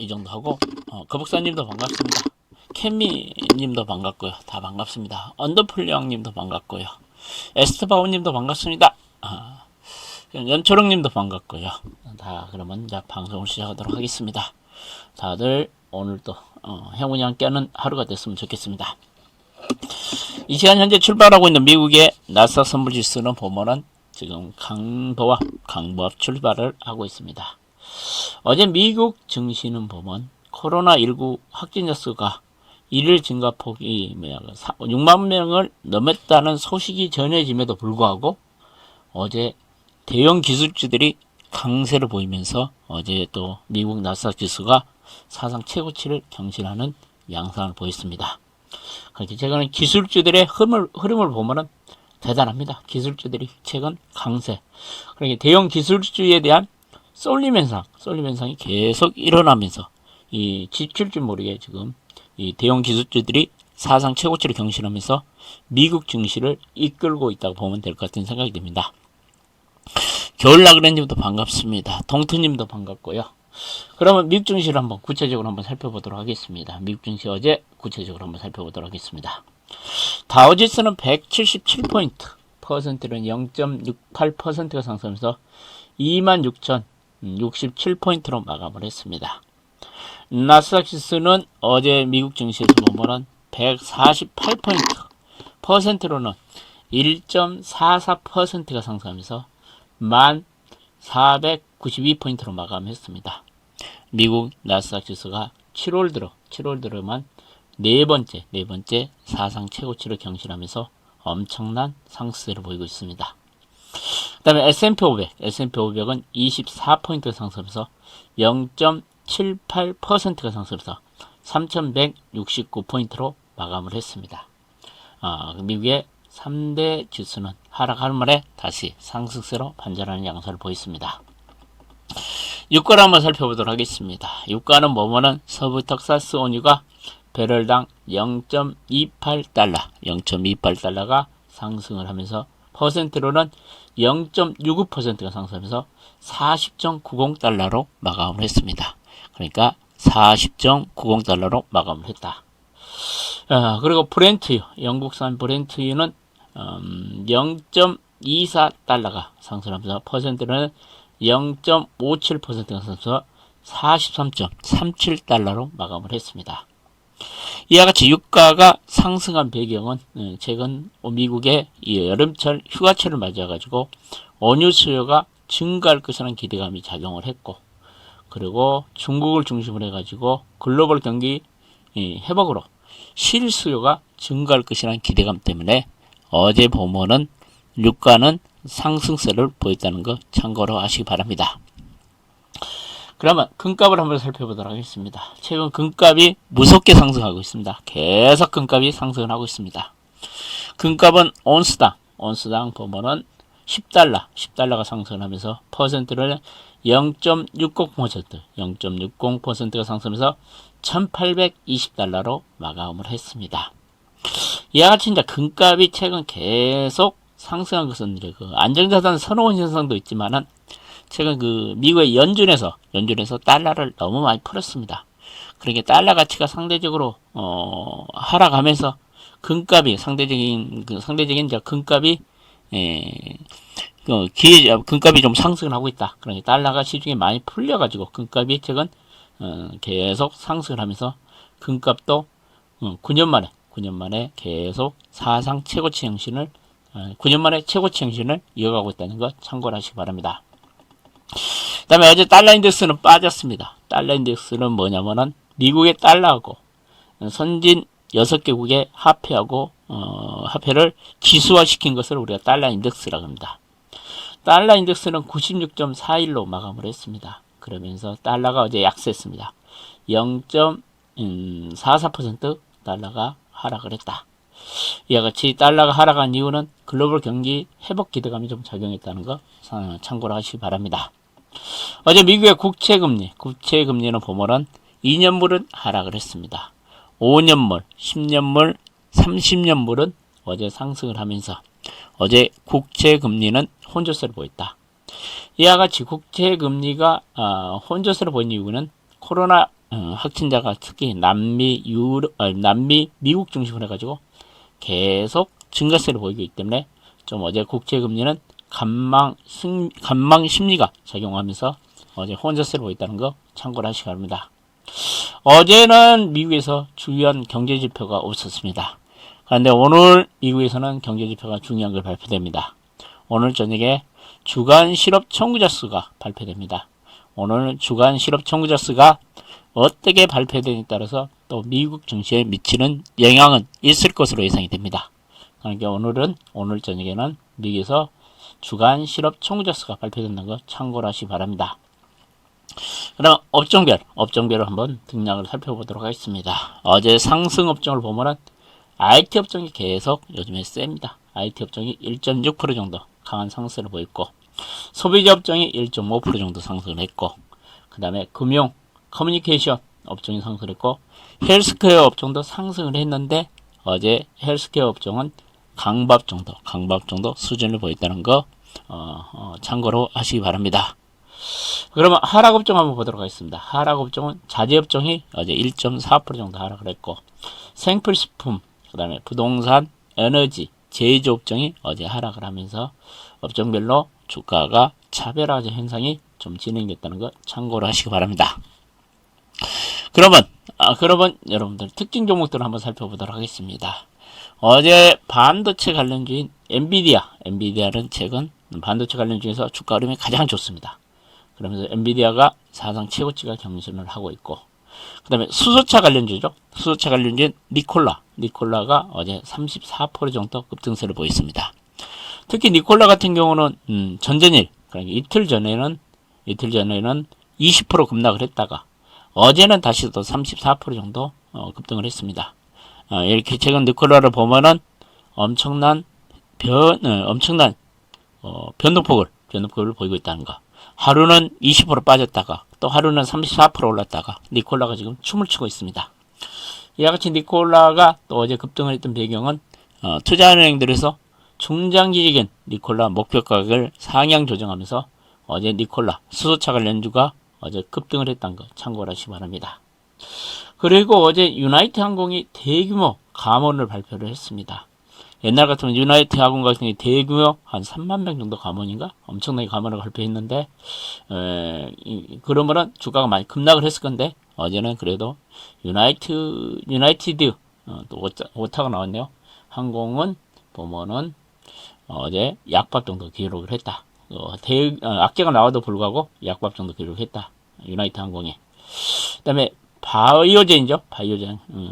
이 정도 하고, 거북사님도 반갑습니다. 캠미님도 반갑고요. 다 반갑습니다. 언더풀령님도 반갑고요. 에스트바우님도 반갑습니다. 연초롱님도 반갑고요. 다 그러면 이제 방송을 시작하도록 하겠습니다. 다들 오늘도 행운이 함께하는 하루가 됐으면 좋겠습니다. 이 시간 현재 출발하고 있는 미국의 나스닥 선물지수는 보면은 지금 강보합 출발을 하고 있습니다. 어제 미국 증시는 보면 코로나19 확진자 수가 1일 증가폭이 6만 명을 넘었다는 소식이 전해짐에도 불구하고 어제 대형 기술주들이 강세를 보이면서 어제 또 미국 나스닥 지수가 사상 최고치를 경신하는 양상을 보였습니다. 그렇게 최근 기술주들의 흐름을 보면은 대단합니다. 기술주들이 최근 강세. 그러니까 대형 기술주에 대한 쏠림 현상이 계속 일어나면서 이 지칠 줄 모르게 지금 이 대형 기술주들이 사상 최고치를 경신하면서 미국 증시를 이끌고 있다고 보면 될 것 같은 생각이 듭니다. 겨울나그네님도 반갑습니다. 동트님도 반갑고요. 그러면 미국 증시를 한번 구체적으로 한번 살펴보도록 하겠습니다. 미국 증시 어제 구체적으로 한번 살펴보도록 하겠습니다. 다우지수는 177포인트, 퍼센트는 0.68%가 상승하면서 26,067포인트로 마감을 했습니다. 나스닥 지수는 어제 미국 증시에서 보면은 148포인트, 퍼센트로는 1.44%가 상승하면서 1492포인트로 마감했습니다. 미국 나스닥 지수가 7월 들어만 네 번째 사상 최고치를 경신하면서 엄청난 상승세를 보이고 있습니다. 그 다음에 S&P 500은 24포인트가 상승하면서 0.78%가 상승해서 3169포인트로 마감을 했습니다. 미국의 3대 지수는 하락하는 말에 다시 상승세로 반전하는 양상을 보였습니다. 유가를 한번 살펴보도록 하겠습니다. 유가는 보면은 서부 텍사스 원유가 배럴당 0.28달러가 상승을 하면서 퍼센트로는 0.65%가 상승하면서 40.90달러로 마감을 했습니다. 그러니까 40.90달러로 마감을 했다. 그리고 영국산 브렌트유는 0.24달러가 상승하면서 퍼센트는 0.57%가 상승해서 43.37달러로 마감을 했습니다. 이와 같이 유가가 상승한 배경은 최근 미국의 여름철 휴가철을 맞아가지고 원유 수요가 증가할 것이라는 기대감이 작용을 했고, 그리고 중국을 중심으로 해가지고 글로벌 경기 회복으로 실수요가 증가할 것이라는 기대감 때문에 어제 보면은 유가는 상승세를 보였다는 거 참고로 하시기 바랍니다. 그러면 금값을 한번 살펴보도록 하겠습니다. 최근 금값이 무섭게 상승하고 있습니다. 계속 금값이 상승을 하고 있습니다. 금값은 온스당 보면은 10달러가 상승하면서 퍼센트를 0.60%가 상승하면서 1820달러로 마감을 했습니다. 이와 같이 이제 금값이 최근 계속 상승한 것은 안정자산 선호원 현상도 있지만은 최근 미국의 연준에서 달러를 너무 많이 풀었습니다. 그러니까 달러 가치가 상대적으로 하락하면서 금값이 상대적인 금값이 금값이 좀 상승을 하고 있다. 그러니까 달러가 시중에 많이 풀려가지고 금값이 최근 계속 상승을 하면서 금값도 9년 만에 계속 사상 최고치 형신을 9년 만에 최고치 형신을 이어가고 있다는 것 참고를 하시기 바랍니다. 그 다음에 어제 달러 인덱스는 빠졌습니다. 달러 인덱스는 뭐냐면은 미국의 달러하고 선진 6개국의 화폐를 지수화시킨 것을 우리가 달러 인덱스라고 합니다. 달러 인덱스는 96.41로 마감을 했습니다. 그러면서 달러가 어제 약세했습니다. 0.44% 달러가 하락을 했다. 이와 같이 달러가 하락한 이유는 글로벌 경기 회복 기대감이 좀 작용했다는 거 참고를 하시기 바랍니다. 어제 미국의 국채금리는 보면은 2년물은 하락을 했습니다. 5년물, 10년물, 30년물은 어제 상승을 하면서 어제 국채금리는 혼조세를 보였다. 이와 같이 국채금리가 혼조세를 보인 이유는 코로나 확진자가 특히 남미, 미국 중심으로 해가지고 계속 증가세를 보이기 때문에 좀 어제 국채금리는 간망 심리가 작용하면서 어제 혼자세를 보였다는 거 참고를 하시기 바랍니다. 어제는 미국에서 주요한 경제 지표가 없었습니다. 그런데 오늘 미국에서는 경제 지표가 중요한 걸 발표됩니다. 오늘 저녁에 주간 실업 청구자 수가 발표됩니다. 오늘 주간 실업 청구자 수가 어떻게 발표되느냐에 따라서 또 미국 증시에 미치는 영향은 있을 것으로 예상이 됩니다. 그러니까 오늘 저녁에는 미국에서 주간 실업 청구자 수가 발표된다는 거 참고를 하시기 바랍니다. 그럼 업종별로 한번 등락을 살펴보도록 하겠습니다. 어제 상승 업종을 보면은 IT 업종이 계속 요즘에 셉니다. IT 업종이 1.6% 정도 강한 상승을 보였고, 소비자 업종이 1.5% 정도 상승을 했고, 그 다음에 금융, 커뮤니케이션 업종이 상승을 했고, 헬스케어 업종도 상승을 했는데, 어제 헬스케어 업종은 강밥 정도 수준을 보였다는 거 참고로 하시기 바랍니다. 그러면 하락 업종 한번 보도록 하겠습니다. 하락 업종은 자재 업종이 어제 1.4% 정도 하락을 했고, 생필식품, 그 다음에 부동산, 에너지, 제조 업종이 어제 하락을 하면서 업종별로 주가가 차별화 현상이 좀 진행됐다는 거 참고로 하시기 바랍니다. 그러면 여러분들 특징 종목들을 한번 살펴보도록 하겠습니다. 어제 반도체 관련주인 엔비디아는 최근 반도체 관련 중에서 주가 흐름이 가장 좋습니다. 그러면서 엔비디아가 사상 최고치가 경신을 하고 있고, 그 다음에 수소차 관련주죠. 수소차 관련주인 니콜라가 어제 34% 정도 급등세를 보였습니다. 특히 니콜라 같은 경우는 전전일, 그러니까 이틀 전에는 20% 급락을 했다가 어제는 다시 또 34% 정도 급등을 했습니다. 이렇게 최근 니콜라를 보면은 엄청난 변동폭을 보이고 있다는 거. 하루는 20% 빠졌다가 또 하루는 34% 올랐다가 니콜라가 지금 춤을 추고 있습니다. 이와 같이 니콜라가 또 어제 급등을 했던 배경은 투자은행들에서 중장기적인 니콜라 목표 가격을 상향 조정하면서 어제 니콜라 수소차 관련주가 어제 급등을 했다는 거 참고를 하시기 바랍니다. 그리고 어제 유나이트 항공이 대규모 감원을 발표를 했습니다. 옛날 같으면 유나이트 항공 같은 경우 대규모 한 3만 명 정도 감원인가? 엄청나게 감원을 발표했는데, 그러면은 주가가 많이 급락을 했을 건데, 어제는 그래도 유나이티드, 또 오타가 나왔네요. 항공은 보면은 어제 약밥 정도 기록을 했다. 악재가 나와도 불구하고 약밥 정도 기록을 했다. 유나이트 항공이. 그 다음에 바이오젠,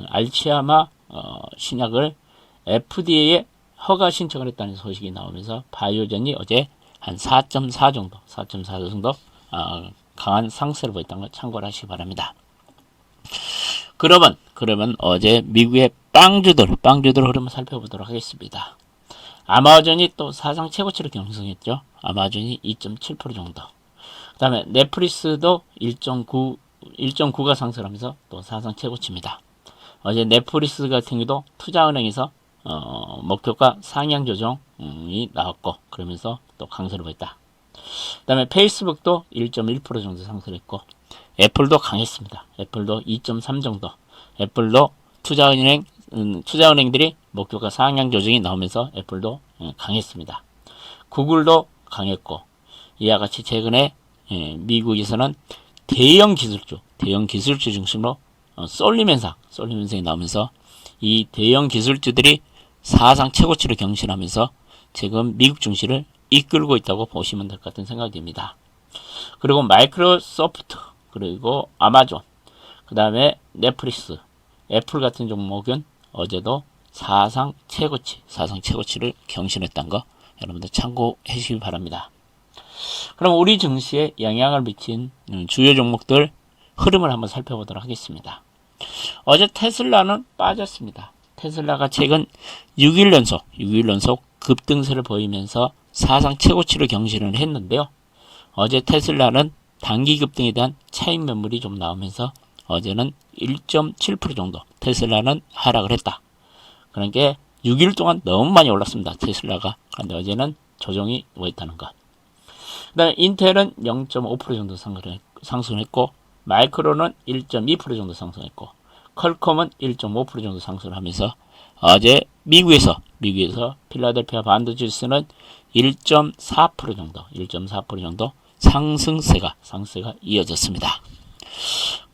알츠하이머 신약을 FDA에 허가 신청을 했다는 소식이 나오면서 바이오젠이 어제 한 4.4 정도 강한 상승을 보였다는 걸 참고를 하시기 바랍니다. 그러면 어제 미국의 빵주들 흐름을 살펴보도록 하겠습니다. 아마존이 또 사상 최고치를 경신했죠. 아마존이 2.7% 정도. 그 다음에 넷플릭스도 1.9가 상승하면서 또 사상 최고치입니다. 어제 넷플릭스 같은 경우도 투자은행에서 목표가 상향 조정이 나왔고, 그러면서 또 강세를 보였다. 그 다음에 페이스북도 1.1% 정도 상승했고, 애플도 강했습니다. 애플도 2.3 정도. 애플도 투자은행들이 목표가 상향 조정이 나오면서 애플도 강했습니다. 구글도 강했고, 이와 같이 최근에 미국에서는 대형 기술주 중심으로 쏠림 현상이 나오면서 이 대형 기술주들이 사상 최고치를 경신하면서 지금 미국 증시를 이끌고 있다고 보시면 될 것 같은 생각이 듭니다. 그리고 마이크로소프트, 그리고 아마존, 그 다음에 넷플릭스, 애플 같은 종목은 어제도 사상 최고치를 경신했다는 거 여러분들 참고해 주시기 바랍니다. 그럼 우리 증시에 영향을 미친 주요 종목들 흐름을 한번 살펴보도록 하겠습니다. 어제 테슬라는 빠졌습니다. 테슬라가 최근 6일 연속 급등세를 보이면서 사상 최고치를 경신을 했는데요. 어제 테슬라는 단기 급등에 대한 차익 매물이 좀 나오면서 어제는 1.7% 정도 테슬라는 하락을 했다. 그러니까 6일 동안 너무 많이 올랐습니다. 테슬라가. 그런데 어제는 조정이 오있다는 것. 그 다음에 인텔은 0.5% 정도 상승을 했고, 마이크론은 1.2% 정도 상승했고 퀄컴은 1.5% 정도 상승을 하면서 어제 미국에서 필라델피아 반도 지수는 1.4% 정도 상승세가 이어졌습니다.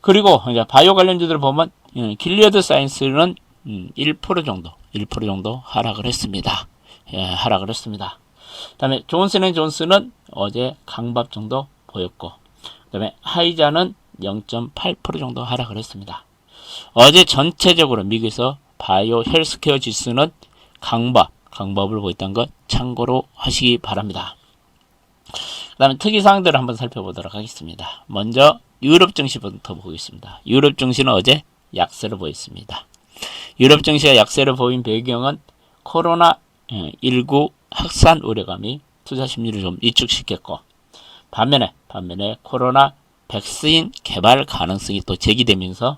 그리고 이제 바이오 관련주들을 보면 길리어드 사이언스는 1% 정도 하락을 했습니다. 하락을 했습니다. 그다음에 존슨앤존슨은 어제 강밥 정도 보였고, 그다음에 하이자는 0.8% 정도 하락을 했습니다. 어제 전체적으로 미국에서 바이오 헬스케어 지수는 강밥을 보였다는 것 참고로 하시기 바랍니다. 그 다음에 특이사항들을 한번 살펴보도록 하겠습니다. 먼저 유럽 증시부터 보겠습니다. 유럽 증시는 어제 약세를 보였습니다. 유럽 증시가 약세를 보인 배경은 코로나19 확산 우려감이 투자 심리를 좀 위축시켰고, 반면에 코로나 백신 개발 가능성이 또 제기되면서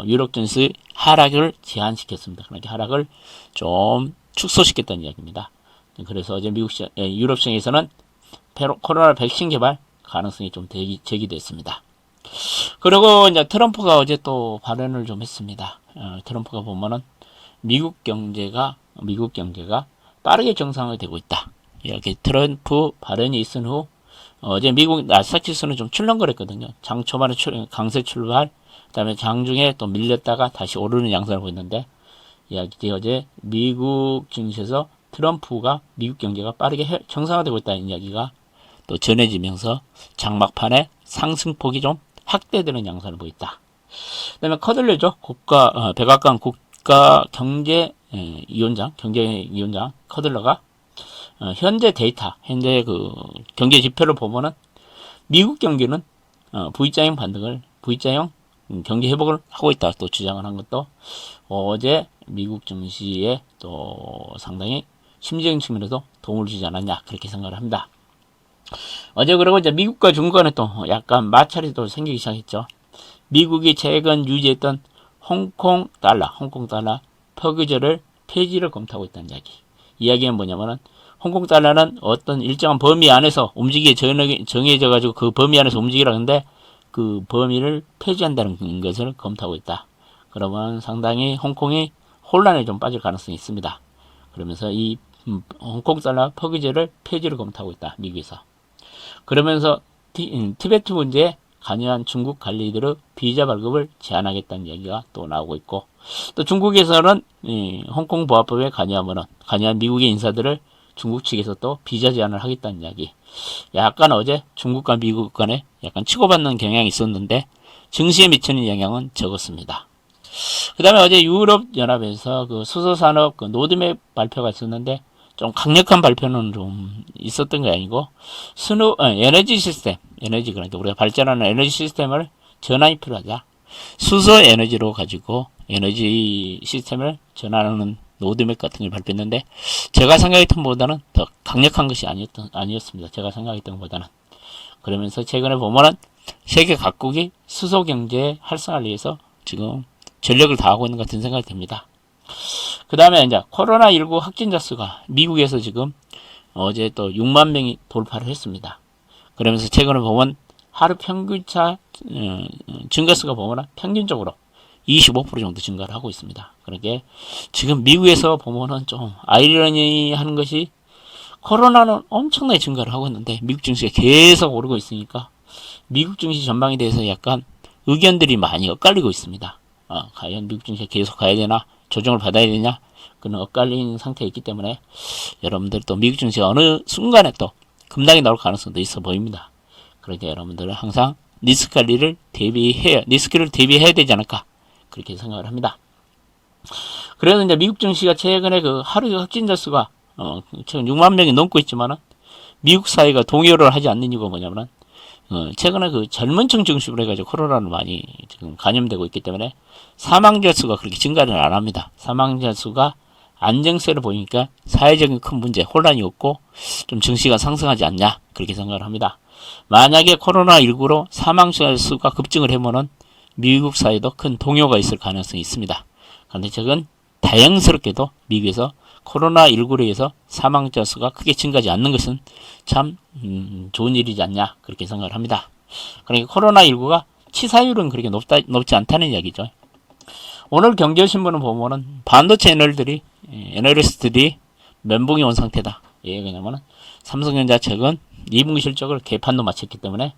유럽 증시 하락을 제한시켰습니다. 그러니까 하락을 좀 축소시켰다는 이야기입니다. 그래서 어제 유럽 시장에서는 코로나 백신 개발 가능성이 좀 제기됐습니다. 그리고 이제 트럼프가 어제 또 발언을 좀 했습니다. 트럼프가 보면은 미국 경제가 빠르게 정상화되고 있다. 이렇게 트럼프 발언이 있은 후 어제 미국 나스닥 지수는 좀 출렁거렸거든요. 장 초반에 강세 출발, 그다음에 장중에 또 밀렸다가 다시 오르는 양상을 보였는데, 어제 미국 증시에서 트럼프가 미국 경제가 빠르게 정상화되고 있다는 이야기가 또 전해지면서 장막판에 상승폭이 좀 확대되는 양상을 보였다. 그다음에 커들레죠. 백악관 국가 경제위원장 커들러가 현재 데이터, 현재 그 경제 지표를 보면은 미국 경기는 V자형 경제 회복을 하고 있다 또 주장을 한 것도 어제 미국 증시에 또 상당히 심리적인 측면에서 도움을 주지 않았냐 그렇게 생각을 합니다. 어제 그리고 이제 미국과 중국 간에 또 약간 마찰이 또 생기기 시작했죠. 미국이 최근 유지했던 홍콩 달러 퍼기저를 폐지를 검토하고 있다는 이야기. 이야기는 뭐냐면은 홍콩 달러는 어떤 일정한 범위 안에서 정해져 가지고 그 범위 안에서 움직이라 하는데 그 범위를 폐지한다는 것을 검토하고 있다. 그러면 상당히 홍콩이 혼란에 좀 빠질 가능성이 있습니다. 그러면서 이 홍콩 달러 퍼기저를 폐지를 검토하고 있다. 미국에서. 그러면서 티베트 문제에 관여한 중국 관리들의 비자 발급을 제한하겠다는 얘기가 또 나오고 있고, 또 중국에서는 홍콩 보안법에 관여한 미국의 인사들을 중국 측에서 또 비자 제한을 하겠다는 이야기. 약간 어제 중국과 미국 간에 약간 치고받는 경향이 있었는데 증시에 미치는 영향은 적었습니다. 그 다음에 어제 유럽연합에서 그 수소산업 그 로드맵 발표가 있었는데 좀 강력한 발표는 좀 있었던 게 아니고 그러니까 우리가 발전하는 에너지 시스템을 전환이 필요하다. 수소 에너지로 가지고 에너지 시스템을 전환하는 로드맵 같은 걸 발표했는데 제가 생각했던 것보다는 더 강력한 것이 아니었습니다. 제가 생각했던 것보다는. 그러면서 최근에 보면은 세계 각국이 수소 경제 활성화를 위해서 지금 전력을 다하고 있는 것 같은 생각이 듭니다. 그 다음에 이제 코로나19 확진자 수가 미국에서 지금 어제 또 6만 명이 돌파를 했습니다. 그러면서 최근에 보면 하루 평균차 증가수가 보면 평균적으로 25% 정도 증가를 하고 있습니다. 그러게 지금 미국에서 보면은 좀 아이러니한 것이 코로나는 엄청나게 증가를 하고 있는데 미국 증시가 계속 오르고 있으니까 미국 증시 전망에 대해서 약간 의견들이 많이 엇갈리고 있습니다. 과연 미국 증시가 계속 가야 되나, 조정을 받아야 되냐, 그런 엇갈린 상태에 있기 때문에 여러분들 또 미국 증시가 어느 순간에 또 급락이 나올 가능성도 있어 보입니다. 그러니까 여러분들은 항상 리스크를 대비해야 되지 않을까 그렇게 생각을 합니다. 그래서 이제 미국 증시가 최근에 그 하루 확진자 수가 최근 6만 명이 넘고 있지만은 미국 사회가 동요를 하지 않는 이유가 뭐냐면은 최근에 그 젊은층 중심으로 해가지고 코로나를 많이 지금 감염되고 있기 때문에 사망자 수가 그렇게 증가를 안 합니다. 사망자 수가 안정세를 보이니까 사회적인 큰 문제, 혼란이 없고 좀 증시가 상승하지 않냐 그렇게 생각을 합니다. 만약에 코로나19로 사망자 수가 급증을 해보면 미국 사회도 큰 동요가 있을 가능성이 있습니다. 그런데 최근 다행스럽게도 미국에서 코로나19로 인해서 사망자 수가 크게 증가하지 않는 것은 참 좋은 일이지 않냐 그렇게 생각을 합니다. 그러니까 코로나19가 치사율은 그렇게 높지 않다는 이야기죠. 오늘 경제신문을 보면은 반도체 애널리스트들이 멘붕이 온 상태다. 예, 왜냐면은 삼성전자 최근 2분기 실적을 개판도 마쳤기 때문에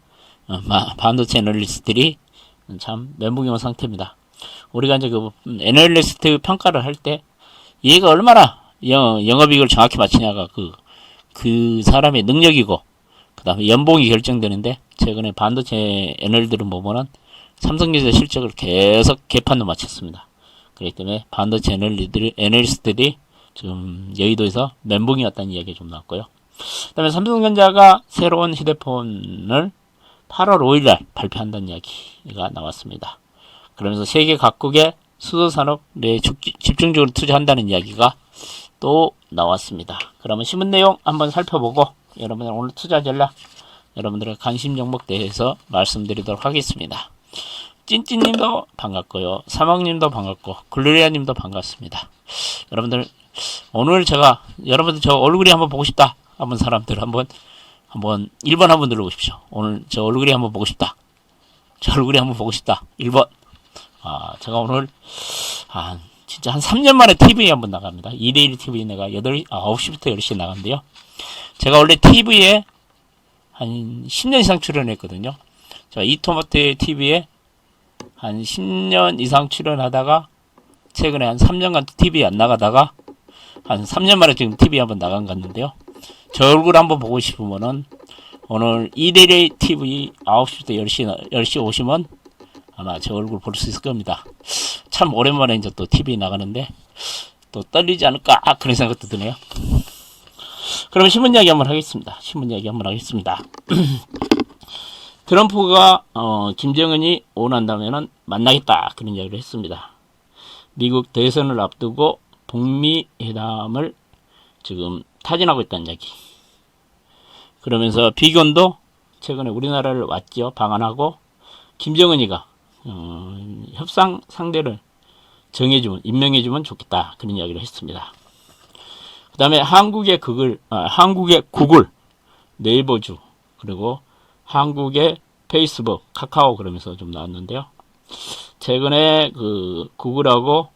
반도체 애널리스트들이 참 멘붕이 온 상태입니다. 우리가 이제 그 애널리스트 평가를 할 때 얘가 얼마나 영업이익을 정확히 맞추냐가 그 사람의 능력이고 그 다음에 연봉이 결정되는데 최근에 반도체 애널들은 보면은 삼성전자 실적을 계속 개판도 마쳤습니다. 그렇기 때문에 반도체 애널리스트들이 지금 여의도에서 멘붕이 왔다는 이야기가 좀 나왔고요. 그 다음에 삼성전자가 새로운 휴대폰을 8월 5일날 발표한다는 이야기가 나왔습니다. 그러면서 세계 각국의 수소산업에 집중적으로 투자한다는 이야기가 또 나왔습니다. 그러면 신문 내용 한번 살펴보고 여러분들 오늘 투자 전략 여러분들의 관심 종목 대해서 말씀드리도록 하겠습니다. 찐찐님도 반갑고요. 사막님도 반갑고 글로리아님도 반갑습니다. 여러분들 오늘 제가 여러분들 저 얼굴이 한번 보고 싶다 한번 사람들 한번 1번 한번 눌러보십시오. 오늘 저 얼굴이 한번 보고 싶다. 저 얼굴이 한번 보고 싶다. 1번. 제가 오늘 진짜 한 3년 만에 TV에 한번 나갑니다. 2대1 TV 내가 9시부터 10시에 나간대요. 제가 원래 TV에 한 10년 이상 출연했거든요. 제가 이토마토 TV에 한 10년 이상 출연하다가 최근에 한 3년간 TV에 안 나가다가 한 3년 만에 지금 TV에 한번 나간 갔는데요. 저 얼굴 한번 보고 싶으면은 오늘 2대1 TV 9시부터 10시 오시면 아마 제 얼굴 볼 수 있을 겁니다. 참 오랜만에 이제 또 TV 나가는데 또 떨리지 않을까 그런 생각도 드네요. 그러면 신문 이야기 한번 하겠습니다. 트럼프가 김정은이 원한다면은 만나겠다 그런 이야기를 했습니다. 미국 대선을 앞두고 북미 회담을 지금 타진하고 있다는 이야기. 그러면서 비건도 최근에 우리나라를 왔죠. 방한하고 김정은이가 협상 상대를 임명해주면 좋겠다 그런 이야기를 했습니다. 그 다음에 한국의 구글, 네이버주 그리고 한국의 페이스북, 카카오 그러면서 좀 나왔는데요. 최근에 그 구글하고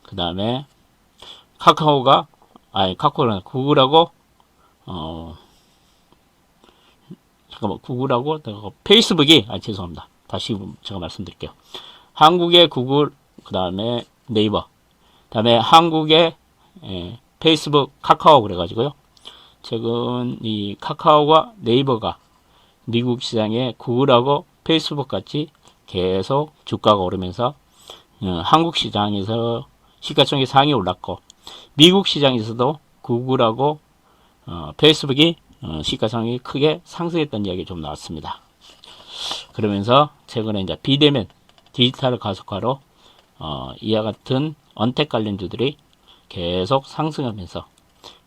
그 다음에 구글하고 구글하고 페이스북이 죄송합니다. 다시 제가 말씀드릴게요. 한국의 구글, 그 다음에 네이버, 그 다음에 한국의 페이스북, 카카오 그래가지고요. 최근 이 카카오와 네이버가 미국 시장에 구글하고 페이스북 같이 계속 주가가 오르면서 한국 시장에서 시가총액 상위 올랐고 미국 시장에서도 구글하고 페이스북이 시가총액이 크게 상승했다는 이야기 좀 나왔습니다. 그러면서 최근에 이제 비대면 디지털 가속화로 이와 같은 언택 관련주들이 계속 상승하면서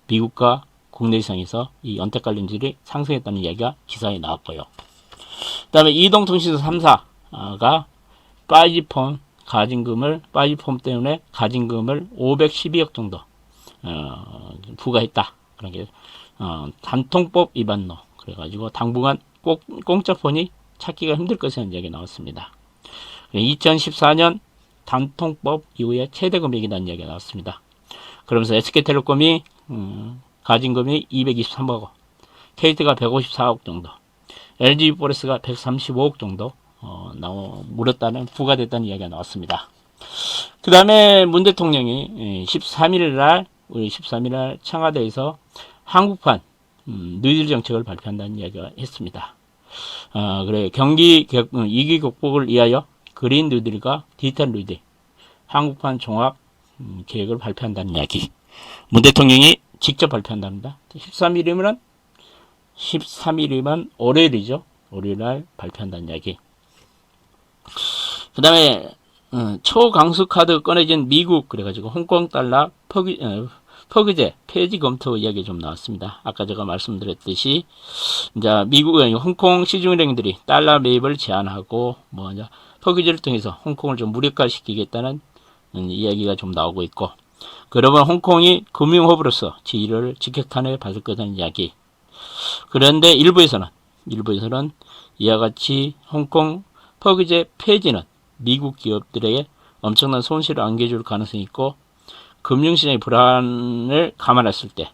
미국과 국내 시장에서 이 언택 관련주들이 상승했다는 이야기가 기사에 나왔고요. 그 다음에 이동통신사 3사가 5G폰 때문에 가진금을 512억 정도 부과했다. 그런 게 단통법 위반로 그래가지고 당분간 공짜폰이 찾기가 힘들 것이라는 이야기가 나왔습니다. 2014년 단통법 이후에 최대 금액이라는 이야기가 나왔습니다. 그러면서 SK텔레콤이 가진금이 223억 원, KT가 154억 정도, LG유포레스가 135억 정도 물었다는 부과됐다는 이야기가 나왔습니다. 그 다음에 문 대통령이 13일날 청와대에서 한국판 뉴딜 정책을 발표한다는 이야기가 했습니다. 그래 경기 위기 극복을 위하여 그린 뉴딜과 디지털 뉴딜 한국판 종합 계획을 발표한다는 이야기. 문 대통령이 직접 발표한답니다. 13일이면 월요일이죠. 월요일날 발표한다는 이야기. 그 다음에 초강수 카드 꺼내진 미국 그래가지고 홍콩 달러 퍼기제 폐지 검토 이야기 좀 나왔습니다. 아까 제가 말씀드렸듯이 이제 미국의 홍콩 시중은행들이 달러 매입을 제한하고 이제 퍼기제를 통해서 홍콩을 좀 무력화시키겠다는 이야기가 좀 나오고 있고, 그러면 홍콩이 금융허브로서 지위를 직격탄을 받을 거라는 이야기. 그런데 일부에서는 이와 같이 홍콩 퍼그제 폐지는 미국 기업들에게 엄청난 손실을 안겨줄 가능성이 있고 금융시장의 불안을 감안했을 때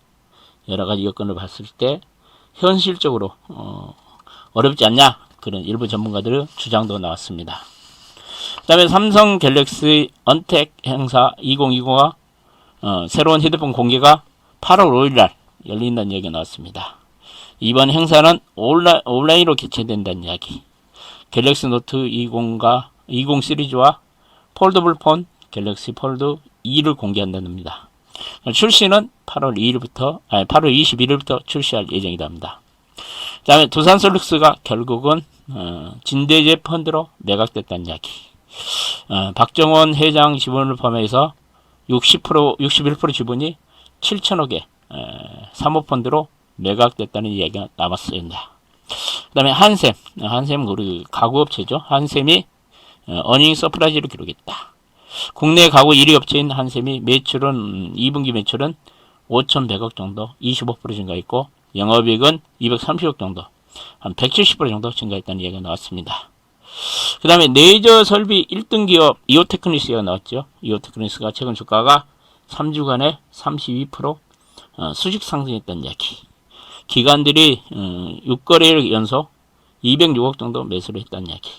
여러 가지 여건을 봤을 때 현실적으로 어렵지 않냐 그런 일부 전문가들의 주장도 나왔습니다. 그 다음에 삼성 갤럭시 언택 행사 2020가 새로운 휴대폰 공개가 8월 5일날 열린다는 이야기가 나왔습니다. 이번 행사는 온라인으로 개최된다는 이야기. 갤럭시 노트 20 시리즈와 폴더블 폰 갤럭시 폴드 2를 공개한다는 겁니다. 출시는 8월 21일부터 출시할 예정이다 합니다. 그 다음에 두산솔룩스가 결국은 진대재 펀드로 매각됐다는 이야기. 박정원 회장 지분을 포함해서 61% 지분이 7천억의 사모펀드로 매각됐다는 이야기가 남았습니다. 그 다음에 한샘 우리 가구업체죠. 한샘이 어닝 서프라이즈를 기록했다. 국내 가구 1위 업체인 한샘이 2분기 매출은 5,100억 정도 25% 증가했고 영업이익은 230억 정도 한 170% 정도 증가했다는 이야기가 나왔습니다. 그 다음에 레이저 설비 1등 기업 이오테크니스가 나왔죠. 이오테크니스가 최근 주가가 3주간에 32% 수직 상승했다는 이야기. 기관들이 6거래일 연속 206억 정도 매수를 했다는 이야기.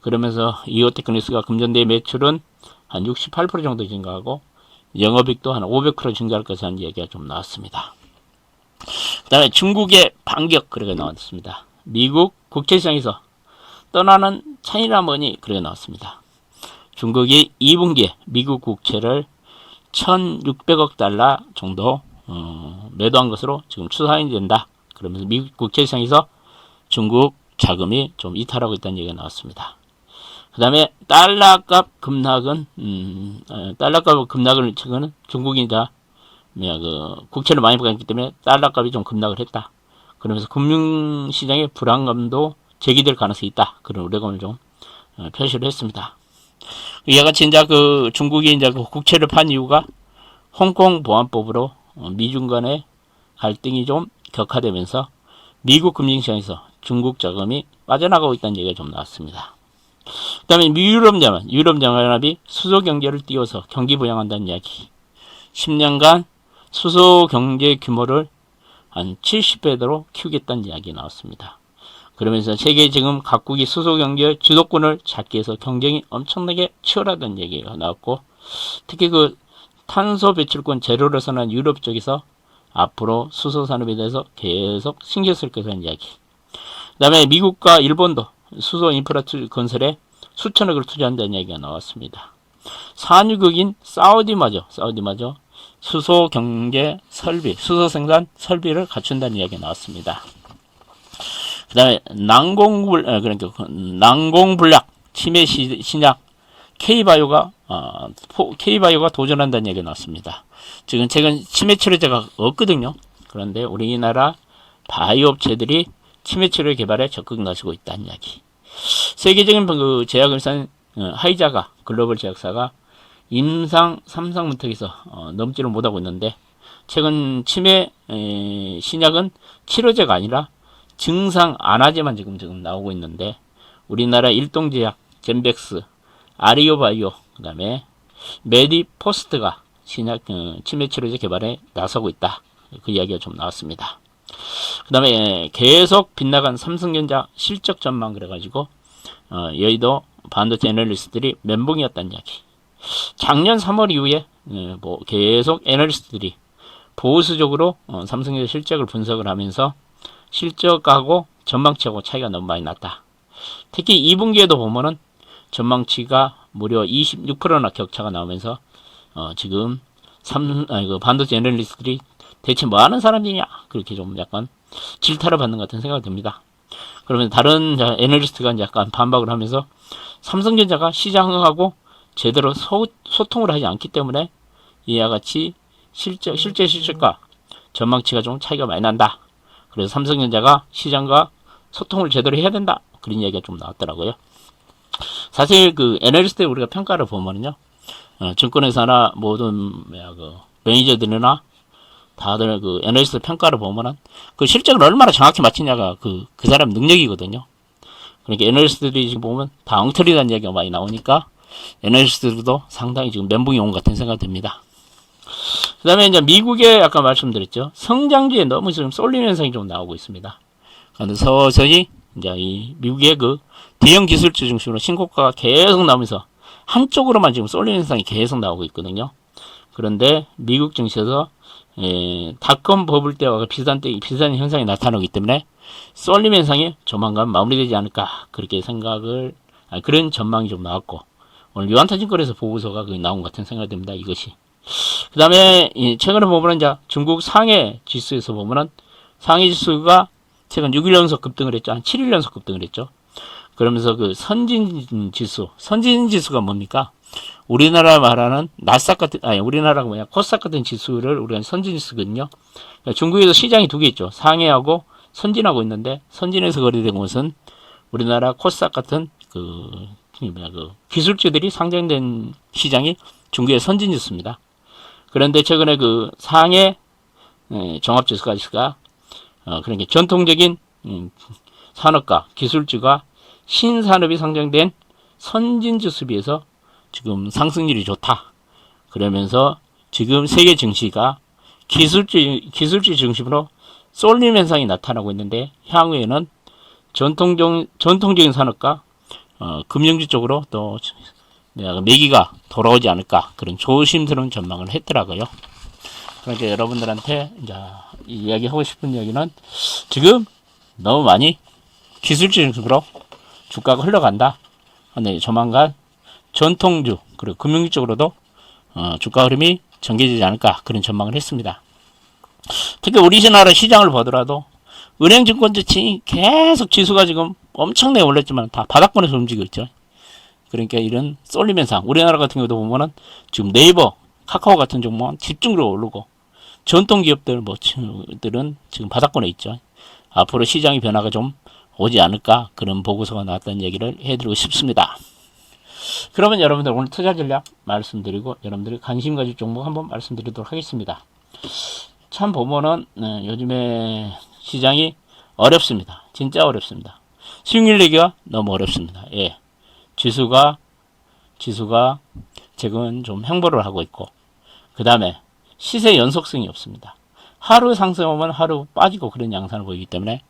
그러면서 이오테크니스가 금전대 매출은 한 68% 정도 증가하고 영업이익도 한 500% 증가할 것이라는 얘기가 좀 나왔습니다. 그 다음에 중국의 반격 거래가 나왔습니다. 미국 국채시장에서 떠나는 차이나 머니 거래가 나왔습니다. 중국이 2분기에 미국 국채를 1,600억 달러 정도 매도한 것으로 지금 추산이 된다. 그러면서 미국 국채시장에서 중국 자금이 좀 이탈하고 있다는 얘기가 나왔습니다. 그 다음에 달러값 급락은 최근은 중국이 다 국채를 많이 받았기 때문에 달러값이 좀 급락을 했다. 그러면서 금융시장의 불안감도 제기될 가능성이 있다. 그런 우려감을 좀 표시를 했습니다. 이와 같이 이제 중국이 이제 국채를 판 이유가 홍콩 보안법으로 미중 간의 갈등이 좀 격화되면서 미국 금융시장에서 중국 자금이 빠져나가고 있다는 얘기가 좀 나왔습니다. 그 다음에 유럽연합이 수소경제를 띄워서 경기 부양한다는 이야기. 10년간 수소경제 규모를 한 70배로 키우겠다는 이야기 나왔습니다. 그러면서 세계 지금 각국이 수소경제 주도권을 잡기 위해서 경쟁이 엄청나게 치열하다는 얘기가 나왔고, 특히 탄소 배출권 제로를 선언한 유럽 쪽에서 앞으로 수소 산업에 대해서 계속 신경 쓸 것이라는 이야기. 그 다음에 미국과 일본도 수소 인프라 건설에 수천억을 투자한다는 이야기가 나왔습니다. 산유국인 사우디마저 수소 경제 설비, 수소 생산 설비를 갖춘다는 이야기가 나왔습니다. 그 다음에 난공불락 치매 신약 K바이오가 도전한다는 얘기가 나왔습니다. 지금 최근 치매 치료제가 없거든요. 그런데 우리나라 바이오 업체들이 치매 치료 개발에 적극 나서고 있다는 이야기. 세계적인 제약회사 하이자가 글로벌 제약사가 임상 3상 문턱에서 넘지를 못하고 있는데, 최근 치매 신약은 치료제가 아니라 증상 안화제만 지금 나오고 있는데, 우리나라 일동제약, 젠백스, 아리오바이오, 그 다음에 메디포스트가 신약 치매 치료제 개발에 나서고 있다. 그 이야기가 좀 나왔습니다. 그 다음에 계속 빗나간 삼성전자 실적 전망 그래가지고 여의도 반도체 애널리스트들이 멘붕이었다는 이야기. 작년 3월 이후에 계속 애널리스트들이 보수적으로 삼성전자 실적을 분석을 하면서 실적하고 전망치하고 차이가 너무 많이 났다. 특히 2분기에도 보면은 전망치가 무려 26%나 격차가 나오면서 지금 반도체 애널리스트들이 대체 뭐 하는 사람이냐, 그렇게 좀 약간 질타를 받는 것 같은 생각이 듭니다. 그러면 다른 애널리스트가 약간 반박을 하면서 삼성전자가 시장하고 제대로 소통을 하지 않기 때문에 이와 같이 실제 실적과 전망치가 좀 차이가 많이 난다. 그래서 삼성전자가 시장과 소통을 제대로 해야 된다. 그런 이야기가 좀 나왔더라고요. 사실 애널리스트 우리가 평가를 보면요, 증권회사나 모든 매니저들이나 다들 애널리스트 평가를 보면은 실적을 얼마나 정확히 맞히냐가 그 사람 능력이거든요. 그러니까 애널리스트들이 지금 보면 다 엉터리라는 이야기가 많이 나오니까 애널리스트들도 상당히 지금 멘붕이 온 것 같은 생각이 듭니다. 그 다음에 이제 미국에 아까 말씀드렸죠. 성장주에 너무 지금 쏠림 현상이 좀 나오고 있습니다. 그런데 서서히 이제 이 미국의 그 대형 기술주 중심으로 신고가가 계속 나오면서 한쪽으로만 지금 쏠림 현상이 계속 나오고 있거든요. 그런데 미국 증시에서 닷컴 버블 때와 비슷한 현상이 나타나기 때문에 쏠림 현상이 조만간 마무리되지 않을까 그렇게 그런 전망이 좀 나왔고 오늘 유한타증권에서 보고서가 나온 것 같은 생각이 듭니다. 이것이. 그 다음에 최근에 보면은 이제 중국 상해 지수에서 보면은 상해 지수가 최근 6일 연속 급등을 했죠. 한 7일 연속 급등을 했죠. 그러면서 그 선진 지수가 뭡니까? 우리나라 말하는 우리나라가 코스닥 같은 지수를 우리가 선진 지수거든요. 그러니까 중국에서 시장이 두 개 있죠. 상해하고 선진하고 있는데 선진에서 거래된 곳은 우리나라 코스닥 같은 그 기술주들이 상장된 시장이 중국의 선진 지수입니다. 그런데 최근에 그 상해 종합지수가 그러니까 전통적인 산업과 기술주가 신산업이 상장된 선진지수에 비해서 지금 상승률이 좋다. 그러면서 지금 세계 증시가 기술주 중심으로 쏠림 현상이 나타나고 있는데 향후에는 전통적인 산업과 금융주 쪽으로 또 매기가 돌아오지 않을까 그런 조심스러운 전망을 했더라고요. 그러니까 여러분들한테 이제 이야기하고 싶은 이야기는 지금 너무 많이 기술주 중심으로 주가가 흘러간다. 근데 조만간 전통주 그리고 금융주 쪽으로도 주가 흐름이 전개되지 않을까 그런 전망을 했습니다. 특히 우리나라 시장을 보더라도 은행증권주 계속 지수가 지금 엄청나게 올랐지만 다 바닥권에서 움직이고 있죠. 그러니까 이런 쏠림 현상 우리나라 같은 경우도 보면은 지금 네이버 카카오 같은 종목은 집중적으로 오르고 전통 기업들은 지금 바닥권에 있죠. 앞으로 시장의 변화가 좀 오지 않을까 그런 보고서가 나왔다는 얘기를 해드리고 싶습니다. 그러면 여러분들 오늘 투자 전략 말씀드리고 여러분들이 관심 가질 종목 한번 말씀드리도록 하겠습니다. 참 보면은 요즘에 시장이 어렵습니다. 진짜 어렵습니다. 수익률 내기가 너무 어렵습니다. 예. 지수가 최근 좀 횡보를 하고 있고 그 다음에 시세 연속성이 없습니다. 하루 상승하면 하루 빠지고 그런 양상을 보이기 때문에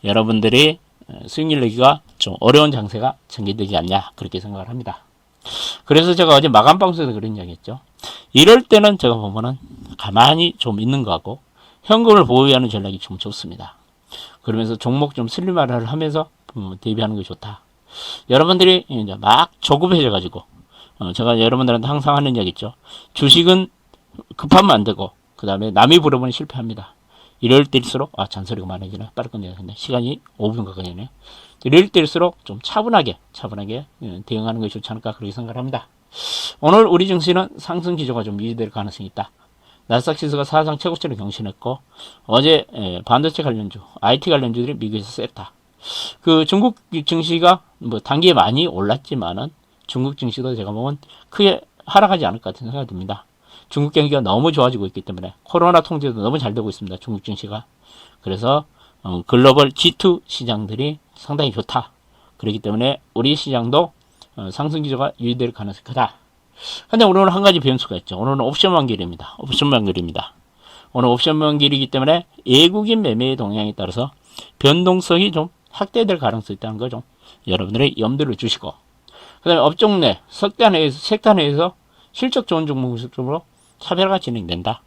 여러분들이 수익률 내기가 좀 어려운 장세가 전개되지 않냐 그렇게 생각을 합니다. 그래서 제가 어제 마감 방송에서 그런 이야기 했죠. 이럴 때는 제가 보면은 가만히 좀 있는 거하고 현금을 보유하는 전략이 좀 좋습니다. 그러면서 종목 좀 슬림화를 하면서 대비하는 게 좋다. 여러분들이 이제 막 조급해져 가지고 제가 여러분들한테 항상 하는 이야기 있죠. 주식은 급하면 안 되고 그 다음에 남이 부르면 실패합니다. 이럴 때일수록 잔소리가 많아지네. 빠르게 끝내야 되는데 시간이 5분 가까이네요. 이럴 때일수록 좀 차분하게 대응하는 것이 좋지 않을까 그렇게 생각을 합니다. 오늘 우리 증시는 상승 기조가 좀 유지될 가능성이 있다. 나스닥 지수가 사상 최고치를 경신했고 어제 반도체 관련주, IT 관련주들이 미국에서 셌다. 그 중국 증시가 단기에 많이 올랐지만은 중국 증시도 제가 보면 크게 하락하지 않을 것 같은 생각이 듭니다. 중국 경기가 너무 좋아지고 있기 때문에 코로나 통제도 너무 잘 되고 있습니다. 중국 증시가. 그래서 글로벌 G2 시장들이 상당히 좋다. 그렇기 때문에 우리 시장도 상승 기조가 유지될 가능성이 크다. 근데 오늘은 한 가지 변수가 있죠. 오늘은 옵션 만기일입니다. 오늘 옵션 만기이기 때문에 외국인 매매의 동향에 따라서 변동성이 좀 확대될 가능성이 있다는 거 좀 여러분들이 염두를 주시고 그 다음에 업종 내 섹터 내에서 실적 좋은 종목으로 차별화가 진행된다.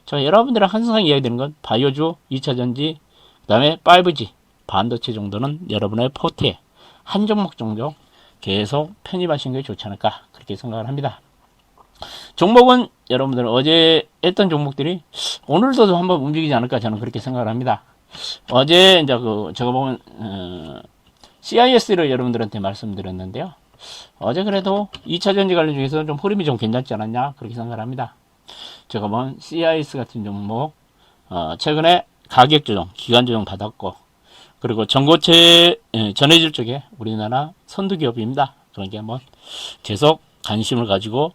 제가 여러분들이 항상 이야기드리는 건 바이오주, 2차전지, 그 다음에 5G, 반도체 정도는 여러분의 포트에 한 종목 정도 계속 편입하시는 게 좋지 않을까 그렇게 생각을 합니다. 종목은 여러분들 어제 했던 종목들이 오늘도 한번 움직이지 않을까 저는 그렇게 생각을 합니다. 어제 이제 제가 보면 CIS를 여러분들한테 말씀드렸는데요. 어제 그래도 2차전지 관련 중에서 좀 흐름이 좀 괜찮지 않았냐 그렇게 생각을 합니다. 제가 보면 CIS 같은 종목 최근에 가격 조정, 기간 조정 받았고 그리고 전고체 전해질 쪽에 우리나라 선두 기업입니다. 그러니까 한번 계속 관심을 가지고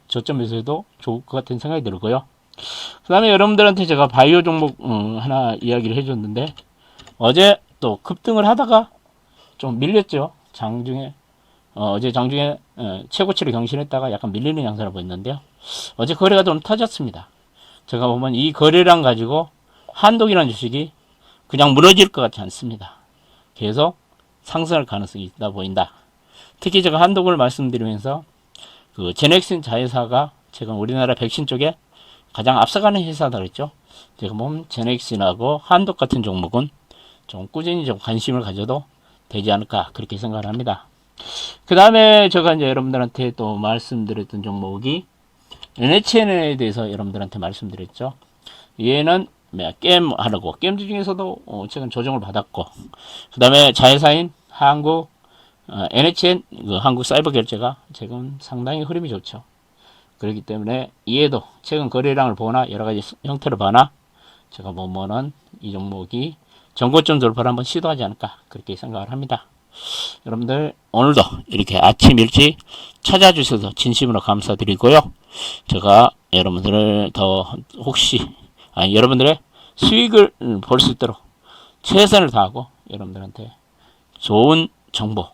저점 매수해도 좋을 것 같은 생각이 들고요. 그 다음에 여러분들한테 제가 바이오 종목 하나 이야기를 해줬는데 어제 또 급등을 하다가 좀 밀렸죠. 장중에 어제 장중에 최고치를 경신했다가 약간 밀리는 양상을 보였는데요. 어제 거래가 좀 터졌습니다. 제가 보면 이 거래량 가지고 한독이라는 주식이 그냥 무너질 것 같지 않습니다. 계속 상승할 가능성이 있다 보인다. 특히 제가 한독을 말씀드리면서 그 제넥신 자회사가 지금 우리나라 백신 쪽에 가장 앞서가는 회사다 그랬죠. 제가 보면 제넥신하고 한독 같은 종목은 좀 꾸준히 좀 관심을 가져도 되지 않을까 그렇게 생각을 합니다. 그 다음에 제가 이제 여러분들한테 또 말씀드렸던 종목이 NHN에 대해서 여러분들한테 말씀드렸죠. 얘는 게임 하려고 게임주 중에서도 최근 조정을 받았고, 그 다음에 자회사인 한국 NHN 한국 사이버 결제가 지금 상당히 흐름이 좋죠. 그렇기 때문에 이에도 최근 거래량을 보나 여러 가지 형태를 봐나 제가 보면은 이 종목이 전고점 돌파를 한번 시도하지 않을까 그렇게 생각을 합니다. 여러분들 오늘도 이렇게 아침 일찍 찾아주셔서 진심으로 감사드리고요. 제가 여러분들을 더 혹시 여러분들의 수익을 볼 수 있도록 최선을 다하고 여러분들한테 좋은 정보,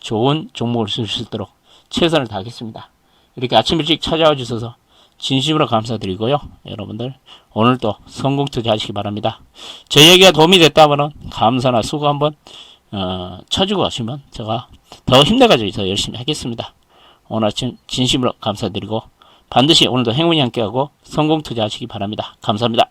좋은 종목을 쓸 수 있도록 최선을 다하겠습니다. 이렇게 아침 일찍 찾아와 주셔서 진심으로 감사드리고요. 여러분들 오늘도 성공 투자하시기 바랍니다. 저희 얘기가 도움이 됐다면 감사나 수고 한번 쳐주고 가시면 제가 더 힘내가지고 더 열심히 하겠습니다. 오늘 아침 진심으로 감사드리고 반드시 오늘도 행운이 함께하고 성공 투자하시기 바랍니다. 감사합니다.